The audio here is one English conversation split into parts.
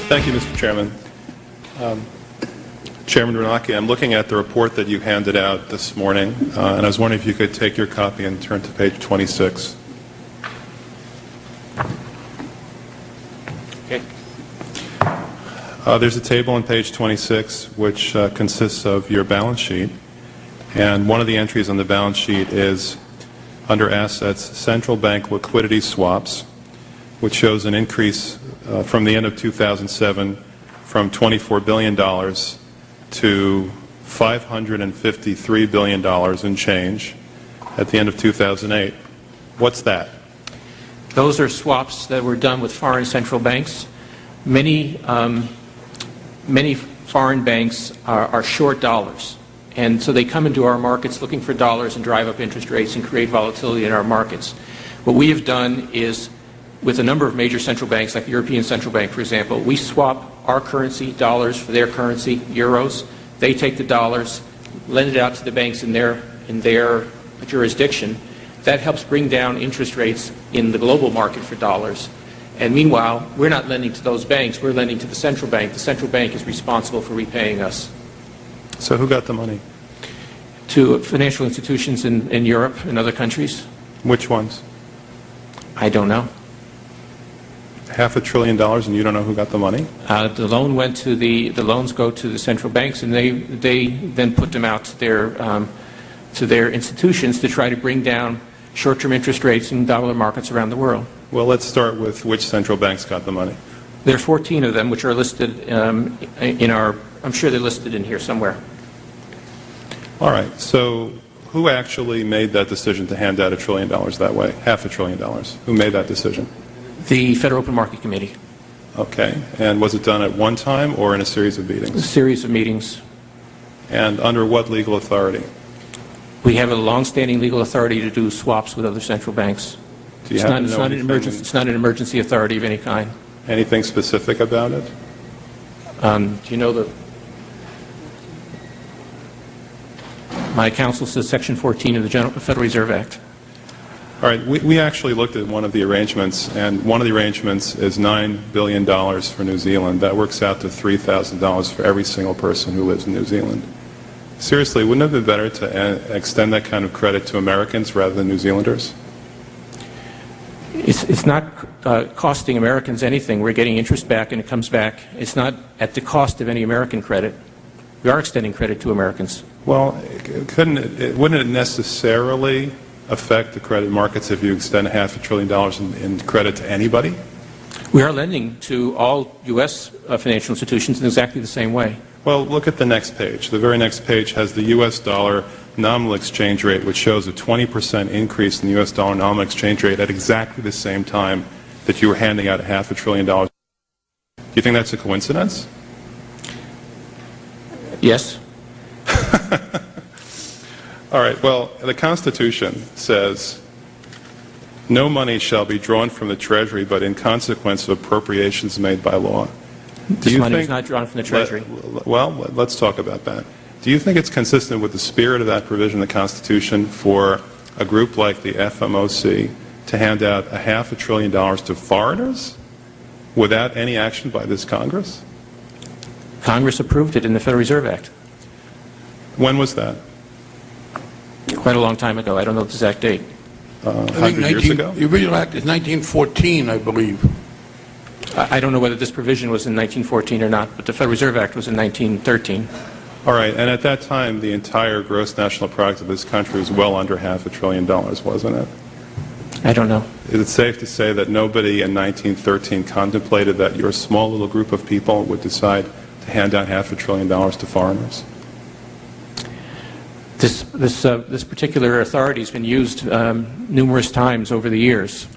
Thank you, Mr. Chairman. Chairman Renacki, I'm looking at the report that you handed out this morning, and I was wondering if you could take your copy and turn to page 26. Okay. There's a table on page 26 which consists of your balance sheet, and one of the entries on the balance sheet is under assets, central bank liquidity swaps, which shows an increase from the end of 2007 from $24 billion to $553 billion in change at the end of 2008. What's that? Those are swaps that were done with foreign central banks. Many foreign banks are short dollars, and so they come into our markets looking for dollars and drive up interest rates and create volatility in our markets. What we have done is, with a number of major central banks, like the European Central Bank, for example, we swap our currency, dollars, for their currency, euros. They take the dollars, lend it out to the banks in their jurisdiction. That helps bring down interest rates in the global market for dollars. And meanwhile, we're not lending to those banks, we're lending to the central bank. The central bank is responsible for repaying us. So who got the money? To financial institutions in Europe and other countries. Which ones? I don't know. $500 billion, and you don't know who got the money? The loans go to the central banks, and they then put them out to their institutions to try to bring down short-term interest rates in dollar markets around the world. Well, let's start with which central banks got the money. There are 14 of them, which are listed I'm sure they're listed in here somewhere. All right. So who actually made that decision to hand out $1 trillion that way? $500 billion. Who made that decision? The Federal Open Market Committee. Okay. And was it done at one time or in a series of meetings? A series of meetings. And under what legal authority? We have a long-standing legal authority to do swaps with other central banks. It's not an emergency authority of any kind. Anything specific about it? Do you know my counsel says Section 14 of the Federal Reserve Act. All right. We actually looked at one of the arrangements, and one of the arrangements is $9 billion for New Zealand. That works out to $3,000 for every single person who lives in New Zealand. Seriously, wouldn't it have been better to extend that kind of credit to Americans rather than New Zealanders? It's not costing Americans anything. We're getting interest back, and it comes back. It's not at the cost of any American credit. We are extending credit to Americans. Well, wouldn't it necessarily affect the credit markets if you extend $500 billion in credit to anybody? We are lending to all U.S. Financial institutions in exactly the same way. Well, look at the next page. The very next page has the U.S. dollar nominal exchange rate, which shows a 20% increase in the U.S. dollar nominal exchange rate at exactly the same time that you were handing out $500 billion. Do you think that's a coincidence? Yes. All right. Well, the Constitution says no money shall be drawn from the Treasury but in consequence of appropriations made by law. This money is not drawn from the Treasury. Well, let's talk about that. Do you think it's consistent with the spirit of that provision in the Constitution for a group like the FMOC to hand out $500 billion to foreigners without any action by this Congress? Congress approved it in the Federal Reserve Act. When was that? Quite a long time ago. I don't know the exact date. 100 years ago? The original act is 1914, I believe. I don't know whether this provision was in 1914 or not, but the Federal Reserve Act was in 1913. All right. And at that time, the entire gross national product of this country was well under $500 billion, wasn't it? I don't know. Is it safe to say that nobody in 1913 contemplated that your small little group of people would decide to hand out $500 billion to foreigners? This particular authority has been used numerous times over the years.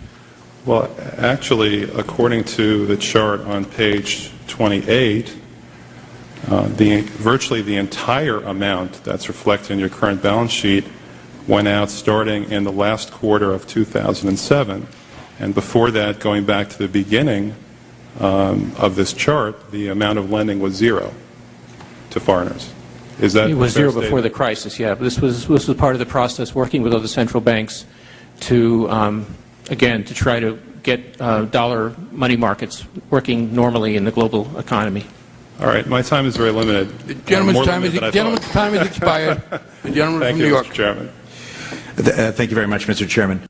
Well, actually, according to the chart on page 28, virtually the entire amount that's reflected in your current balance sheet went out starting in the last quarter of 2007. And before that, going back to the beginning of this chart, the amount of lending was zero to foreigners. Is that it was zero before the crisis, yeah. But this was part of the process, working with other central banks to, again, to try to get dollar money markets working normally in the global economy. All right, my time is very limited. The gentleman's More time limited is, than I thought. expired. The gentleman Thank from New you, York. Mr. Chairman. Thank you very much, Mr. Chairman.